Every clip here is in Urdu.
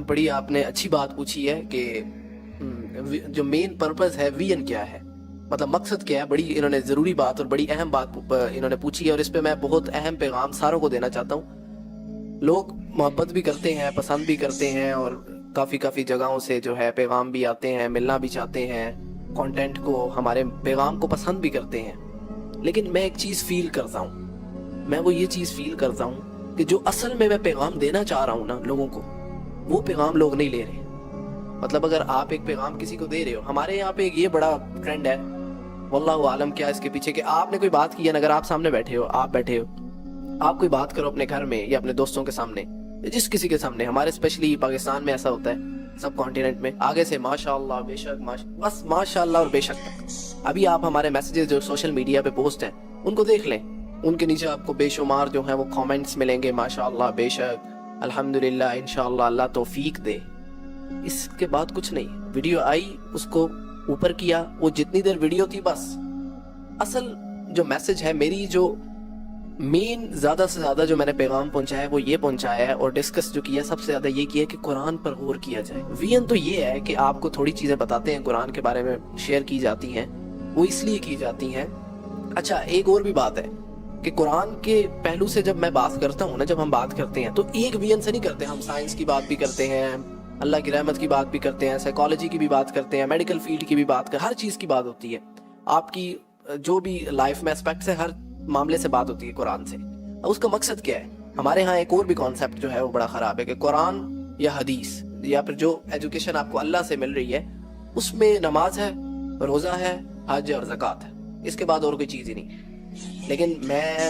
بڑی آپ نے اچھی بات پوچھی ہے کہ جو مین پرپز ہے وین کیا ہے، مطلب مقصد کیا ہے. بڑی انہوں نے ضروری بات اور بڑی اہم بات انہوں نے پوچھی ہے، اور اس پہ میں بہت اہم پیغام ساروں کو دینا چاہتا ہوں. لوگ محبت بھی کرتے ہیں، پسند بھی کرتے ہیں، اور کافی جگہوں سے جو ہے پیغام بھی آتے ہیں، ملنا بھی چاہتے ہیں، کانٹینٹ کو، ہمارے پیغام کو پسند بھی کرتے ہیں. لیکن میں ایک چیز فیل کرتا ہوں، میں وہ یہ چیز فیل کرتا ہوں کہ جو اصل میں پیغام دینا چاہ رہا ہوں نا لوگوں کو، وہ پیغام لوگ نہیں لے رہے. مطلب اگر آپ ایک پیغام کسی کو دے رہے ہو، ہمارے یہاں پہ یہ بڑا ٹرینڈ ہے، واللہ عالم کیا اس کے پیچھے، کہ آپ نے کوئی بات کی ہے، اگر آپ سامنے بیٹھے ہو، آپ کوئی بات کرو اپنے گھر میں یا اپنے دوستوں کے سامنے، جس کسی کے سامنے، ہمارے اسپیشلی پاکستان میں ایسا ہوتا ہے، سب کانٹیننٹ میں، آگے سے ماشاءاللہ، بے شک، بس ماشاءاللہ اور بے شک تک. ابھی آپ ہمارے میسیجز جو سوشل میڈیا پہ پوسٹ ہیں ان کو دیکھ لیں، ان کے نیچے آپ کو بے شمار جو ہیں وہ کامنٹس ملیں گے، ماشاءاللہ، بے شک، الحمدللہ، انشاءاللہ، اللہ توفیق دے. اس کے بعد کچھ نہیں. ویڈیو آئی، اس کو اوپر کیا، وہ جتنی دیر ویڈیو تھی بس. اصل جو میسج ہے، میری جو مین زیادہ سے زیادہ جو میں نے پیغام پہنچایا ہے وہ یہ پہنچایا ہے، اور ڈسکس جو کیا سب سے زیادہ یہ کیا کہ قرآن پر غور کیا جائے. وین تو یہ ہے کہ آپ کو تھوڑی چیزیں بتاتے ہیں، قرآن کے بارے میں شیئر کی جاتی ہیں، وہ اس لیے کی جاتی ہیں. اچھا، ایک اور بھی بات ہے کہ قرآن کے پہلو سے جب میں بات کرتا ہوں نا، جب ہم بات کرتے ہیں تو ایک وین سے نہیں کرتے. ہم سائنس کی بات بھی کرتے ہیں، اللہ کی رحمت کی بات بھی کرتے ہیں، سائیکالوجی کی بھی بات کرتے ہیں، میڈیکل فیلڈ کی بھی بات کرتے ہیں، ہر چیز کی بات ہوتی ہے. آپ کی جو بھی لائف میں اسپیکٹس ہے، ہر معاملے سے بات ہوتی ہے قرآن سے. اس کا مقصد کیا ہے؟ ہمارے ہاں ایک اور بھی کانسیپٹ جو ہے وہ بڑا خراب ہے کہ قرآن یا حدیث یا پھر جو ایجوکیشن آپ کو اللہ سے مل رہی ہے اس میں نماز ہے، روزہ ہے، حج اور زکوٰۃ ہے، اس کے بعد اور کوئی چیز ہی نہیں. لیکن میں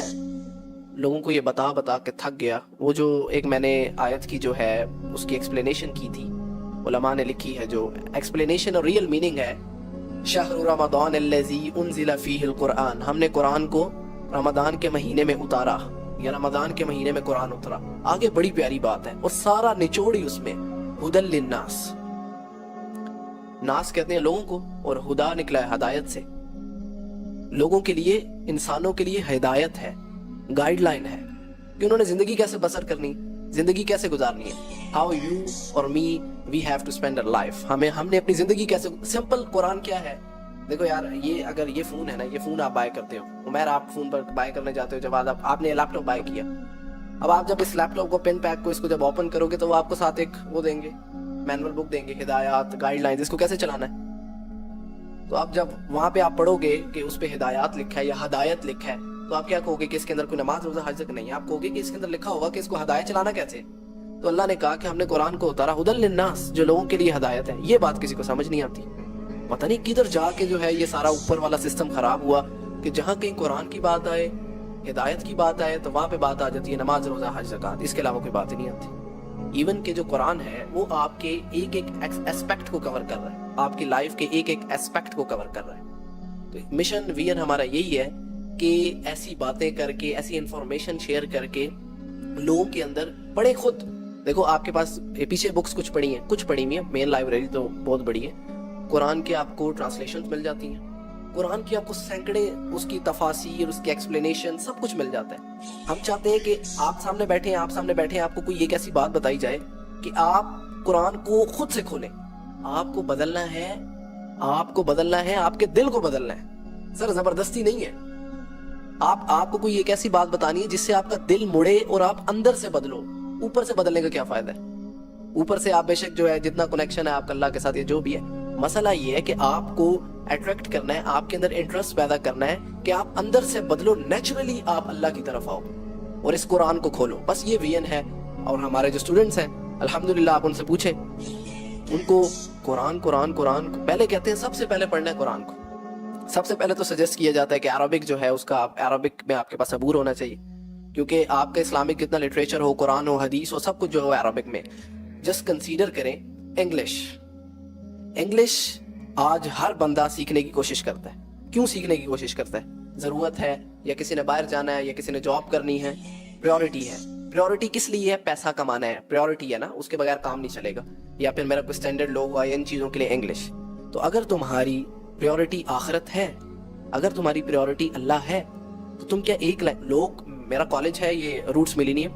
لوگوں کو یہ بتا کے تھک گیا. وہ جو ایک میں نے آیت کی جو ہے اس کی ایکسپلینیشن کی تھی، علماء نے لکھی ہے، جو ایکسپلینیشن اور ریئل میننگ ہے، شہر رمضان الذی انزل فیہ القرآن، ہم نے قرآن کو رمضان کے مہینے میں اتارا، یا رمضان کے مہینے میں قرآن اترا. آگے بڑی پیاری بات ہے، اور سارا نچوڑ ہی اس میں ہدی للناس، ناس کہتے ہیں لوگوں کو، اور ہدا نکلا ہے ہدایت سے. لوگوں کے لیے، انسانوں کے لیے ہدایت ہے، گائیڈ لائن ہے کہ انہوں نے زندگی کیسے بسر کرنی، زندگی کیسے گزارنی ہے. ہاؤ یو اور می وی ہیو ٹو اسپینڈ اور لائف، ہم نے اپنی زندگی کیسے، سمپل. قرآن کیا ہے؟ دیکھو یار، یہ اگر یہ فون ہے نا، یہ فون آپ بائی کرتے ہو، عمیر آپ فون پر بائی کرنے جاتے ہو، جب آپ نے لیپ ٹاپ بائی کیا، اب آپ جب اس لیپ ٹاپ کو، پن پیک کو، اس کو جب اوپن کرو گے تو وہ آپ کو ساتھ ایک وہ دیں گے، مینول بک دیں گے، ہدایات، گائیڈ لائنز، اس کو کیسے چلانا ہے. تو اب جب وہاں پہ آپ پڑھو گے کہ اس پہ ہدایات لکھا ہے یا ہدایت لکھا ہے، تو آپ کیا کہو گے کہ اس کے اندر کوئی نماز، روزہ، حج تک نہیں ہے. آپ کہو گے کہ اس کے اندر لکھا ہوگا کہ اس کو ہدایت چلانا کیسے. تو اللہ نے کہا کہ ہم نے قرآن کو اتارا ہدی للناس، جو لوگوں کے لیے ہدایت ہے. یہ بات کسی کو سمجھ نہیں آتی. پتہ نہیں کدھر جا کے جو ہے یہ سارا اوپر والا سسٹم خراب ہوا کہ جہاں کہیں قرآن کی بات آئے، ہدایت کی بات آئے، تو وہاں پہ بات آ جاتی ہے نماز، روزہ، حج، زکوٰۃ. اس کے علاوہ کوئی بات ہی نہیں آتی. ایون کہ جو قرآن ہے وہ آپ کے ایک ایسپیکٹ کو کور کر رہا ہے، آپ کی لائف کے ایک ایسپیکٹ کو کور کر رہا ہے. تو مشن وین ہمارا یہی ہے کہ ایسی باتیں کر کے، ایسی انفارمیشن شیئر کر کے لوگوں کے اندر پڑھے. خود دیکھو، آپ کے پاس پیچھے بکس کچھ پڑھی ہیں، کچھ پڑھی ہوئی ہیں، مین لائبریری تو بہت بڑی ہے. قرآن کے آپ کو ٹرانسلیشنز مل جاتی ہیں، قرآن کی آپ کو سینکڑے، اس کی تفاسیر، اس کی ایکسپلینیشن، سب کچھ مل جاتا ہے. ہم چاہتے ہیں کہ آپ سامنے بیٹھے ہیں، آپ کو کوئی ایک ایسی بات بتائی جائے کہ آپ قرآن کو خود سے کھولیں. آپ کو بدلنا ہے، آپ کے دل کو بدلنا ہے، سر زبردستی نہیں ہے. آپ کو کوئی ایک ایسی بات بتانی ہے جس سے آپ کا دل مڑے اور آپ اندر سے بدلو. اوپر سے بدلنے کا کیا فائدہ ہے؟ اوپر سے آپ بے شک جو ہے جتنا کنیکشن ہے آپ کا اللہ کے ساتھ، یہ جو بھی ہے، مسئلہ یہ ہے کہ آپ کو اٹریکٹ کرنا ہے، آپ کے اندر انٹرسٹ پیدا کرنا ہے کہ آپ اندر سے بدلو، نیچرلی آپ اللہ کی طرف آؤ اور اس قرآن کو کھولو. بس یہ وین ہے. اور ہمارے جو اسٹوڈنٹس ہیں، الحمدللہ، آپ ان سے پوچھیں، ان کو قرآن پہلے کہتے ہیں سب سے پہلے پڑھنا ہے قرآن کو. سب سے پہلے تو سجیسٹ کیا جاتا ہے کہ عربک جو ہے اس کا، عربک میں آپ کے پاس عبور ہونا چاہیے، کیونکہ آپ کا اسلامک کتنا لٹریچر ہو، قرآن ہو، حدیث ہو، سب کچھ جو ہے عربک میں. جسٹ کنسیڈر کریں انگلش آج ہر بندہ سیکھنے کی کوشش کرتا ہے. کیوں سیکھنے کی کوشش کرتا ہے؟ ضرورت ہے، یا کسی نے باہر جانا ہے، یا کسی نے جاب کرنی ہے، پریورٹی ہے. پریورٹی کس لیے ہے؟ پیسہ کمانا ہے، پریورٹی ہے نا، اس کے بغیر کام نہیں چلے گا. یا پھر میرا کوئی اسٹینڈرڈ لو ہوا، ان چیزوں کے لیے انگلش. تو اگر تمہاری پریورٹی آخرت ہے، اگر تمہاری پریورٹی اللہ ہے، تو تم کیا لوگ، میرا کالج ہے یہ روٹس ملینیم،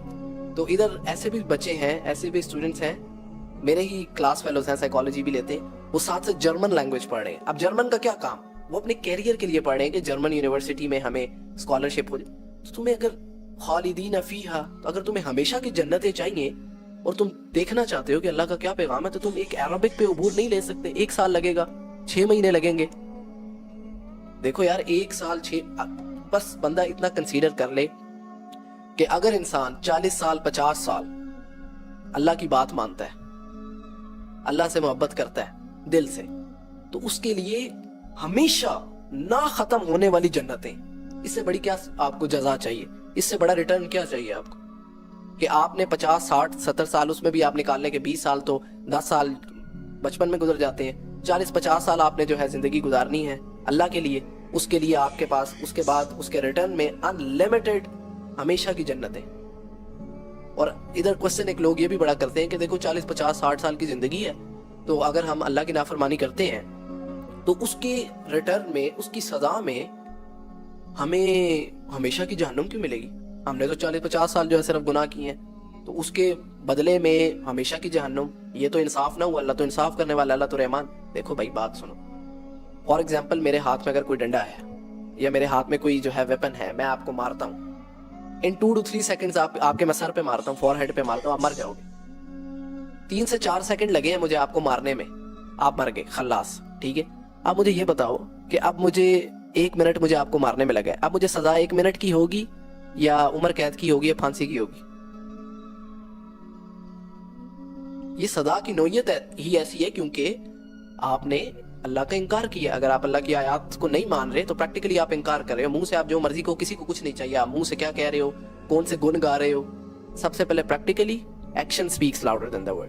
تو ادھر ایسے بھی بچے ہیں, ایسے بھی اسٹوڈنٹس ہیں, میرے ہی کلاس فیلوز ہیں, سائیکالوجی بھی لیتے ہیں, وہ ساتھ سے جرمن لینگویج پڑھ رہے ہیں. اب جرمن کا کیا کام, وہ اپنے کیریئر کے لیے پڑھ رہے ہیں کہ جرمن یونیورسٹی میں ہمیں اسکالرشپ ہو جائے. تو تمہیں اگر خالدین فیہا, تو اگر تمہیں ہمیشہ کی جنتیں چاہیے اور تم دیکھنا چاہتے ہو کہ اللہ کا کیا پیغام ہے, تو تم ایک عربک پہ عبور نہیں لے سکتے. 1 سال لگے گا, 6 مہینے لگیں گے. دیکھو یار 1 سال 6, بس بندہ اتنا کنسیڈر کر لے کہ اگر انسان 40 سال 50 سال اللہ کی بات مانتا ہے, اللہ سے محبت کرتا ہے دل سے, تو اس کے لیے ہمیشہ نہ ختم ہونے والی جنتیں. اس سے بڑی کیا آپ کو جزا چاہیے, اس سے بڑا ریٹرن کیا چاہیے آپ کو, کہ آپ نے 50 60 70 سال اس میں بھی آپ نکالنے کے 20 سال تو 10 سال بچپن میں گزر جاتے ہیں, 40 50 سال آپ نے جو ہے زندگی گزارنی ہے اللہ کے لیے. اس کے لیے آپ کے پاس اس کے بعد اس کے ریٹرن میں انلیمیٹڈ ہمیشہ کی جنتیں. اور ادھر کوسچن ایک لوگ یہ بھی بڑا کرتے ہیں کہ دیکھو 40 50 60 سال کی زندگی ہے, تو اگر ہم اللہ کی نافرمانی کرتے ہیں تو اس کے ریٹرن میں, اس کی سزا میں ہمیں ہمیشہ کی جہنم کیوں ملے گی؟ ہم نے تو 40 50 سال جو ہے صرف گناہ کیے ہیں, تو اس کے بدلے میں ہمیشہ کی جہنم. یہ تو انصاف نہ ہوا. اللہ تو انصاف کرنے والا, اللہ تو رحمان. دیکھو بھائی بات سنو, فار ایگزامپل میرے ہاتھ میں اگر کوئی ڈنڈا ہے یا میرے ہاتھ میں کوئی جو ہے ویپن ہے, میں آپ کو مارتا ہوں, ان 2 to 3 سیکنڈز آپ کے میں سر پہ مارتا ہوں, فور ہیڈ پہ مارتا ہوں, آپ مر جاؤ گے. 3 سے 4 سیکنڈ لگے ہیں مجھے آپ کو مارنے میں, آپ مر گئے, خلاص. ٹھیک ہے, اب مجھے یہ بتاؤ کہ اب مجھے 1 منٹ مجھے آپ کو مارنے میں لگا ہے, اب مجھے سزا 1 منٹ کی ہوگی یا عمر قید کی ہوگی یا پھانسی کی ہوگی؟ یہ سزا کی نوعیت ہی ایسی ہے کیونکہ آپ نے اللہ کا انکار کیا. اگر آپ اللہ کی آیات کو نہیں مان رہے تو پریکٹیکلی آپ انکار کر رہے ہو. منہ سے آپ جو مرضی کو, کسی کو کچھ نہیں چاہیے, آپ منہ سے کیا کہہ رہے ہو, کون سے گن گا رہے ہو. سب سے پہلے practically action speaks louder than the word.